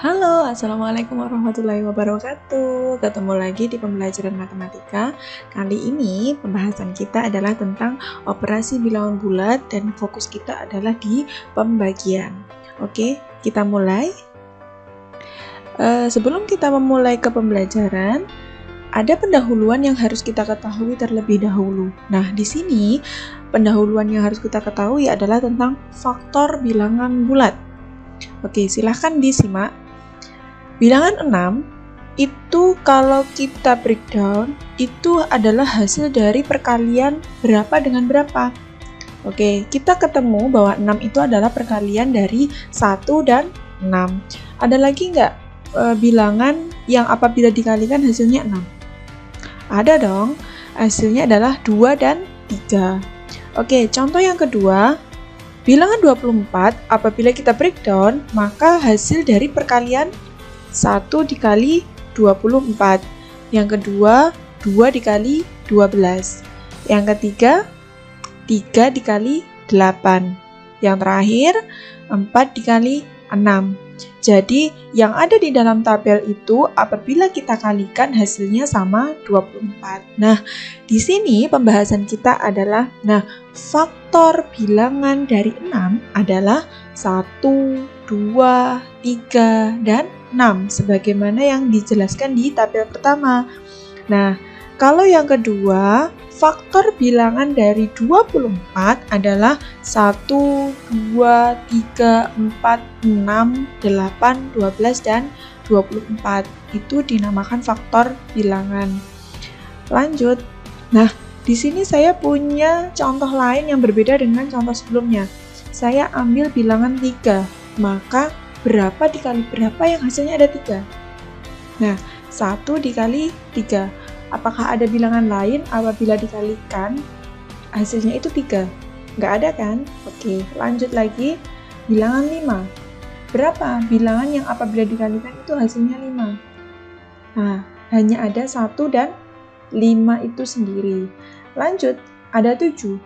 Halo, Assalamualaikum warahmatullahi wabarakatuh. Ketemu lagi di pembelajaran matematika. Kali ini pembahasan kita adalah tentang operasi bilangan bulat dan fokus kita adalah di pembagian. Oke, kita mulai. Sebelum kita memulai ke pembelajaran, ada pendahuluan yang harus kita ketahui terlebih dahulu. Nah, di sini pendahuluan yang harus kita ketahui adalah tentang faktor bilangan bulat. Oke, silahkan disimak. Bilangan 6 itu kalau kita breakdown itu adalah hasil dari perkalian berapa dengan berapa. Oke, kita ketemu bahwa 6 itu adalah perkalian dari 1 dan 6. Ada lagi nggak bilangan yang apabila dikalikan hasilnya 6? Ada dong, hasilnya adalah 2 dan 3. Oke, contoh yang kedua, bilangan 24 apabila kita breakdown, maka hasil dari perkalian 1 dikali 24. Yang kedua, 2 dikali 12. Yang ketiga, 3 dikali 8. Yang terakhir, 4 dikali 6. Jadi, yang ada di dalam tabel itu apabila kita kalikan hasilnya sama 24. Nah, di sini pembahasan kita adalah, faktor bilangan dari 6 adalah 1, 2, 3, dan 6 sebagaimana yang dijelaskan di tabel pertama. Nah, kalau yang kedua, faktor bilangan dari 24 adalah 1, 2, 3, 4, 6, 8, 12, dan 24. Itu dinamakan faktor bilangan. Lanjut. Nah, di sini saya punya contoh lain yang berbeda dengan contoh sebelumnya. Saya ambil bilangan 3, maka berapa dikali berapa yang hasilnya ada 3? Nah, 1 dikali 3. Apakah ada bilangan lain apabila dikalikan hasilnya itu 3? Nggak ada kan? Oke, lanjut lagi. Bilangan 5. Berapa bilangan yang apabila dikalikan itu hasilnya 5? Nah, hanya ada 1 dan 5 itu sendiri. Lanjut, ada 7.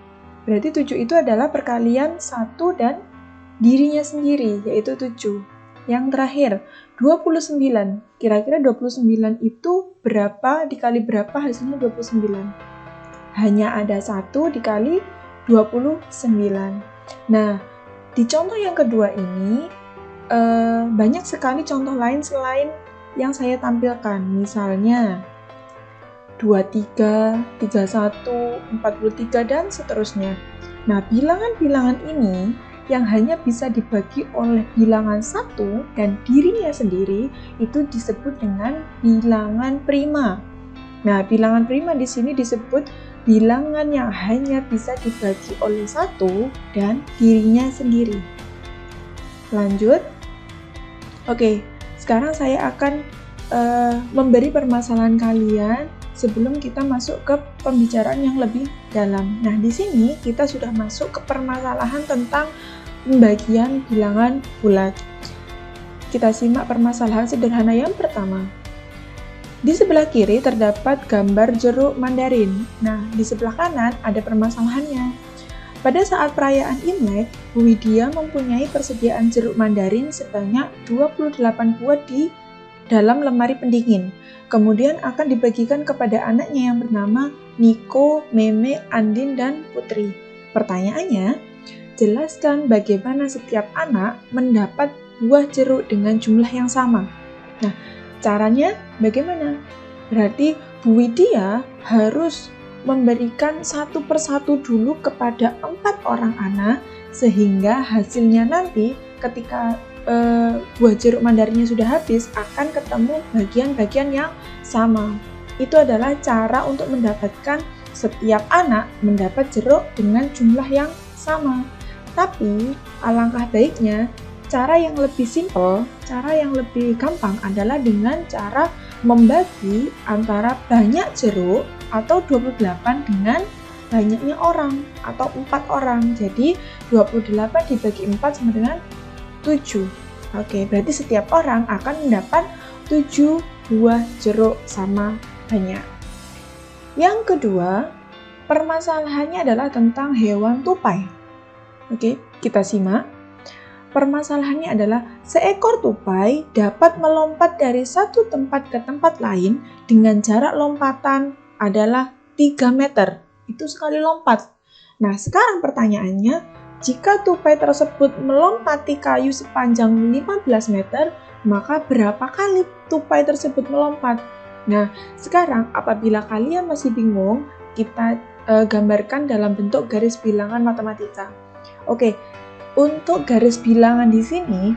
Berarti 7 itu adalah perkalian 1 dan dirinya sendiri, yaitu 7. Yang terakhir, 29. Kira-kira 29 itu berapa dikali berapa hasilnya 29? Hanya ada 1 dikali 29. Nah, di contoh yang kedua ini, banyak sekali contoh lain selain yang saya tampilkan. Misalnya, 23, 31, 43, dan seterusnya. Nah, bilangan-bilangan ini yang hanya bisa dibagi oleh bilangan 1 dan dirinya sendiri itu disebut dengan bilangan prima. Nah, bilangan prima di sini disebut bilangan yang hanya bisa dibagi oleh 1 dan dirinya sendiri. Lanjut. Oke, sekarang saya akan memberi permasalahan kalian sebelum kita masuk ke pembicaraan yang lebih dalam. Nah, di sini kita sudah masuk ke permasalahan tentang pembagian bilangan bulat. Kita simak permasalahan sederhana yang pertama. Di sebelah kiri terdapat gambar jeruk mandarin. Nah, di sebelah kanan ada permasalahannya. Pada saat perayaan Imlek, Bu Widya mempunyai persediaan jeruk mandarin sebanyak 28 buah di dalam lemari pendingin. Kemudian akan dibagikan kepada anaknya yang bernama Niko, Meme, Andin, dan Putri. Pertanyaannya, jelaskan bagaimana setiap anak mendapat buah jeruk dengan jumlah yang sama. Nah, caranya bagaimana? Berarti Bu Widya harus memberikan satu persatu dulu kepada 4 orang anak, sehingga hasilnya nanti ketika buah jeruk mandarinnya sudah habis, akan ketemu bagian-bagian yang sama. Itu adalah cara untuk mendapatkan setiap anak mendapat jeruk dengan jumlah yang sama. Tapi, alangkah baiknya, cara yang lebih simpel, cara yang lebih gampang adalah dengan cara membagi antara banyak jeruk atau 28 dengan banyaknya orang atau 4 orang. Jadi, 28 dibagi 4 sama dengan 7. Oke, berarti setiap orang akan mendapat 7 buah jeruk sama banyak. Yang kedua, permasalahannya adalah tentang hewan tupai. Oke, kita simak. Permasalahannya adalah seekor tupai dapat melompat dari satu tempat ke tempat lain dengan jarak lompatan adalah 3 meter. Itu sekali lompat. Nah, sekarang pertanyaannya, jika tupai tersebut melompati kayu sepanjang 15 meter, maka berapa kali tupai tersebut melompat? Nah, sekarang apabila kalian masih bingung, kita gambarkan dalam bentuk garis bilangan matematika. Oke. Untuk garis bilangan di sini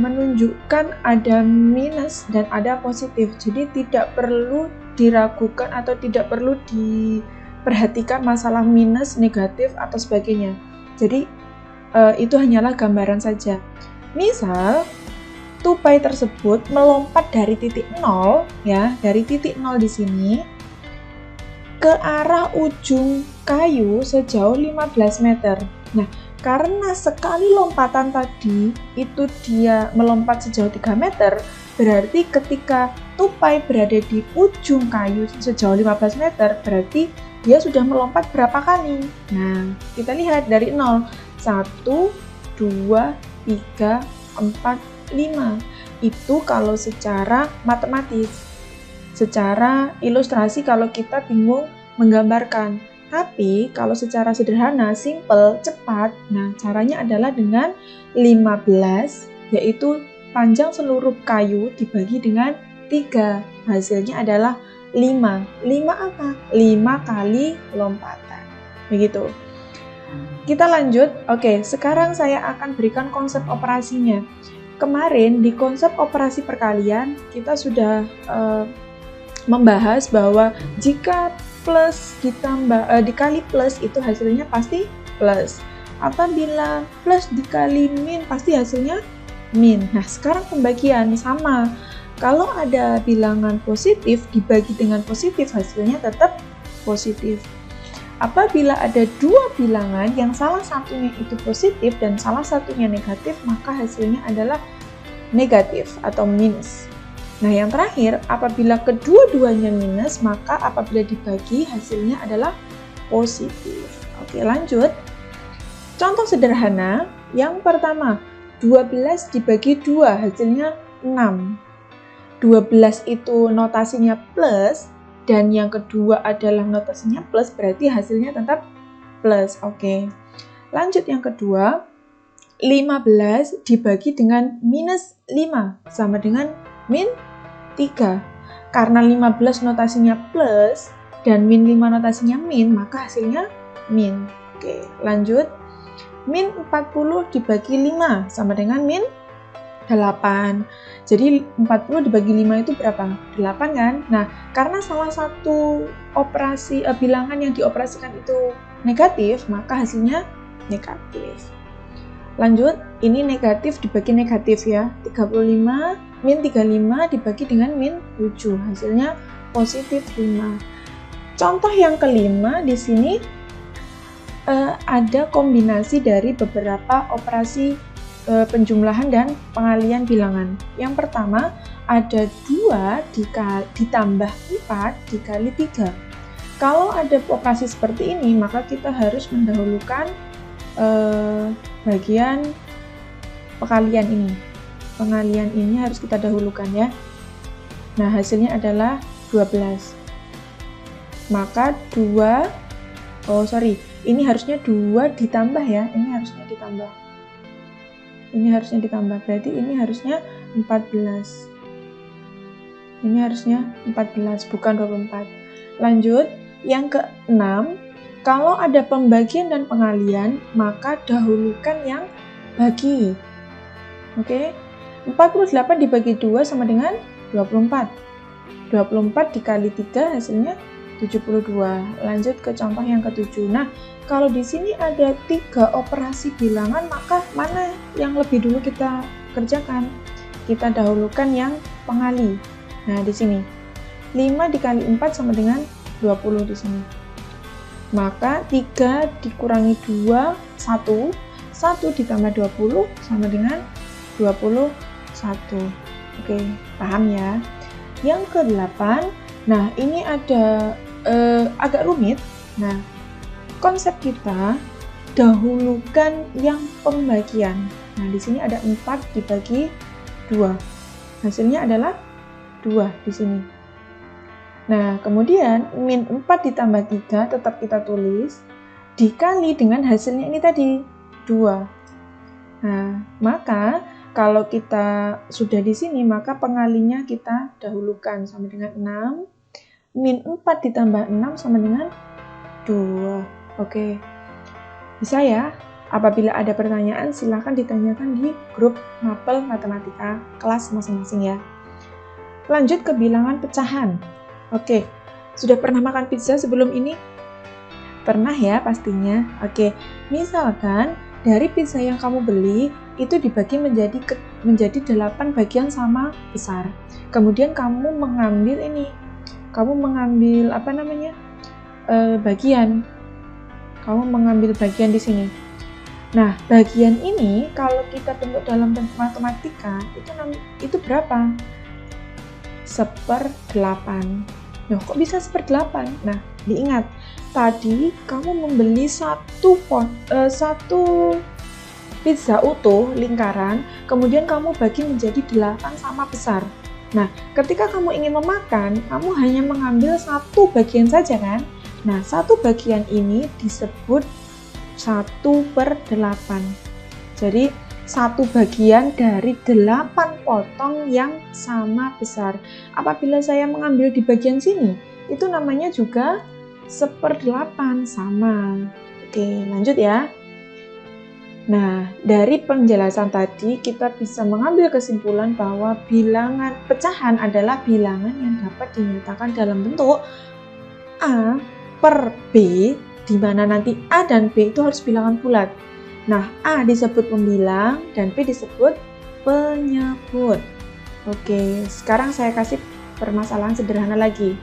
menunjukkan ada minus dan ada positif. Jadi tidak perlu diragukan atau tidak perlu diperhatikan masalah minus, negatif atau sebagainya. Jadi itu hanyalah gambaran saja. Misal tupai tersebut melompat dari titik 0 ya, dari titik 0 di sini ke arah ujung kayu sejauh 15 meter. Nah, karena sekali lompatan tadi itu dia melompat sejauh 3 meter, berarti ketika tupai berada di ujung kayu sejauh 15 meter, berarti dia sudah melompat berapa kali? Nah, kita lihat dari 0. 1, 2, 3, 4, 5. Itu kalau secara matematis. Secara ilustrasi kalau kita bingung menggambarkan. Tapi kalau secara sederhana, simple, cepat, nah caranya adalah dengan 15, yaitu panjang seluruh kayu dibagi dengan 3. Hasilnya adalah 5. 5 apa? 5 kali lompatan. Begitu. Kita lanjut. Oke, sekarang saya akan berikan konsep operasinya. Kemarin di konsep operasi perkalian, kita sudah membahas bahwa jika plus dikali plus itu hasilnya pasti plus. Apabila plus dikali min pasti hasilnya min. Nah, sekarang pembagian sama. Kalau ada bilangan positif dibagi dengan positif, hasilnya tetap positif. Apabila ada dua bilangan yang salah satunya itu positif dan salah satunya negatif, maka hasilnya adalah negatif atau minus. Nah, yang terakhir, apabila kedua-duanya minus, maka apabila dibagi hasilnya adalah positif. Oke, lanjut. Contoh sederhana, yang pertama, 12 dibagi 2, hasilnya 6. 12 itu notasinya plus, dan yang kedua adalah notasinya plus, berarti hasilnya tetap plus. Oke, lanjut yang kedua, 15 dibagi dengan minus 5, sama dengan min 3. Karena 15 notasinya plus dan min 5 notasinya min, maka hasilnya min. Oke, lanjut. Min 40 dibagi 5 sama dengan min 8. Jadi 40 dibagi 5 itu berapa? 8 kan? Nah, karena salah satu bilangan yang dioperasikan itu negatif, maka hasilnya negatif. Lanjut, ini negatif dibagi negatif ya. 35, min 35 dibagi dengan min 7. Hasilnya positif 5. Contoh yang kelima di sini ada kombinasi dari beberapa operasi penjumlahan dan pengalian bilangan. Yang pertama, ada 2 ditambah 4 dikali 3. Kalau ada operasi seperti ini, maka kita harus mendahulukan bagian pengalian ini. Pengalian ini harus kita dahulukan ya. Nah, hasilnya adalah 12. Maka ini harusnya 2 ditambah ya. Ini harusnya ditambah. Ini harusnya ditambah. Berarti ini harusnya 14. Ini harusnya 14, bukan 24. Lanjut, yang ke-6. Kalau ada pembagian dan pengalian, maka dahulukan yang bagi. Oke, 48 dibagi 2 sama dengan 24. 24 dikali 3 hasilnya 72. Lanjut ke contoh yang ke-7. Nah, kalau di sini ada 3 operasi bilangan, maka mana yang lebih dulu kita kerjakan? Kita dahulukan yang pengali. Nah, di sini 5 dikali 4 sama dengan 20 di sini. Maka 3 dikurangi 2, 1. 1 ditambah 20 sama dengan 21. Oke, paham ya? Yang ke-8, nah ini ada agak rumit. Nah, konsep kita dahulukan yang pembagian. Nah, di sini ada 4 dibagi 2. Hasilnya adalah 2 di sini. Nah, kemudian min 4 ditambah 3 tetap kita tulis, dikali dengan hasilnya ini tadi, 2. Nah, maka kalau kita sudah di sini, maka pengalinya kita dahulukan sama dengan 6. Min 4 ditambah 6 sama dengan 2. Oke, bisa ya? Apabila ada pertanyaan, silahkan ditanyakan di grup Mapel Matematika kelas masing-masing ya. Lanjut ke bilangan pecahan. Oke, sudah pernah makan pizza sebelum ini? Pernah ya pastinya. Oke, misalkan dari pizza yang kamu beli, itu dibagi menjadi 8 bagian sama besar. Kemudian kamu mengambil bagian. Kamu mengambil bagian di sini. Nah, bagian ini kalau kita bentuk dalam bentuk matematika, itu berapa? 1/8. Loh, kok bisa 1/8? Nah, diingat, tadi kamu membeli satu pizza utuh lingkaran, kemudian kamu bagi menjadi 8 sama besar. Nah, ketika kamu ingin memakan, kamu hanya mengambil satu bagian saja kan? Nah, satu bagian ini disebut 1/8. Jadi, satu bagian dari 8 potong yang sama besar. Apabila saya mengambil di bagian sini, itu namanya juga 1/8 sama. Oke, lanjut ya. Nah, dari penjelasan tadi kita bisa mengambil kesimpulan bahwa bilangan pecahan adalah bilangan yang dapat dinyatakan dalam bentuk A per B, di mana nanti A dan B itu harus bilangan bulat. Nah, A disebut pembilang dan B disebut penyebut. Oke, sekarang saya kasih permasalahan sederhana lagi.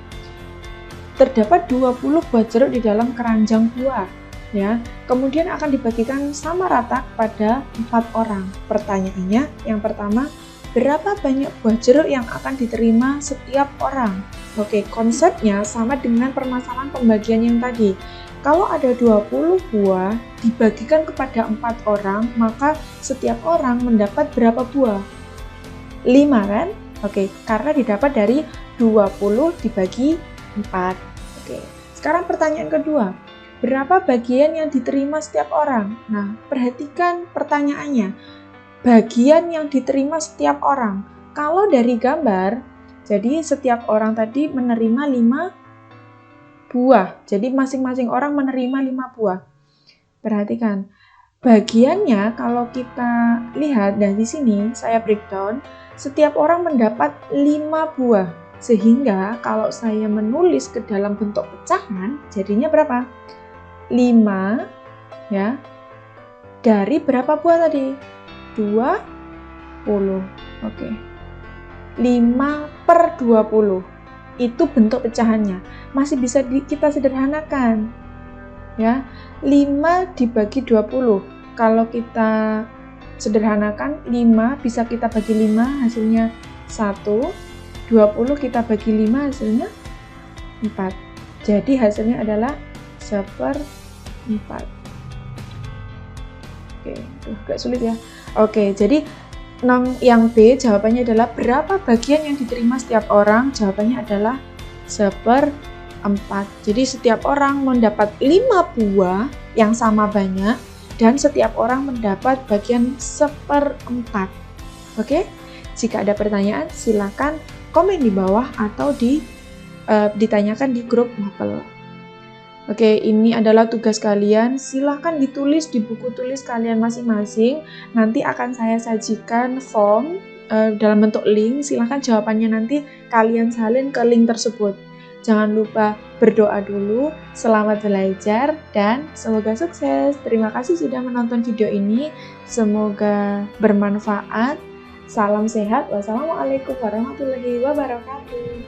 Terdapat 20 buah jeruk di dalam keranjang buah, ya. Kemudian akan dibagikan sama rata kepada 4 orang. Pertanyaannya, yang pertama, berapa banyak buah jeruk yang akan diterima setiap orang? Oke, konsepnya sama dengan permasalahan pembagian yang tadi. Kalau ada 20 buah dibagikan kepada 4 orang, maka setiap orang mendapat berapa buah? 5 kan? Oke, karena didapat dari 20 dibagi 4. Oke, sekarang pertanyaan kedua. Berapa bagian yang diterima setiap orang? Nah, perhatikan pertanyaannya. Bagian yang diterima setiap orang. Kalau dari gambar, jadi setiap orang tadi menerima 5 buah. Jadi masing-masing orang menerima 5 buah. Perhatikan. Bagiannya kalau kita lihat dan di sini saya breakdown, setiap orang mendapat 5 buah. Sehingga kalau saya menulis ke dalam bentuk pecahan, jadinya berapa? 5 ya. Dari berapa buah tadi? 20. Oke. 5/20. Itu bentuk pecahannya. Masih bisa kita sederhanakan. Ya. 5 dibagi 20. Kalau kita sederhanakan, 5 bisa kita bagi 5, hasilnya 1. 20 kita bagi 5, hasilnya 4. Jadi hasilnya adalah 1/4. Oke, agak sulit ya. Oke, jadi yang B jawabannya adalah berapa bagian yang diterima setiap orang? Jawabannya adalah 1/4. Jadi setiap orang mendapat 5 buah yang sama banyak dan setiap orang mendapat bagian 1/4. Oke? Jika ada pertanyaan silakan komen di bawah atau ditanyakan di grup Mapel. Oke, ini adalah tugas kalian. Silahkan ditulis di buku tulis kalian masing-masing. Nanti akan saya sajikan form dalam bentuk link. Silahkan jawabannya nanti kalian salin ke link tersebut. Jangan lupa berdoa dulu. Selamat belajar dan semoga sukses. Terima kasih sudah menonton video ini. Semoga bermanfaat. Salam sehat. Wassalamualaikum warahmatullahi wabarakatuh.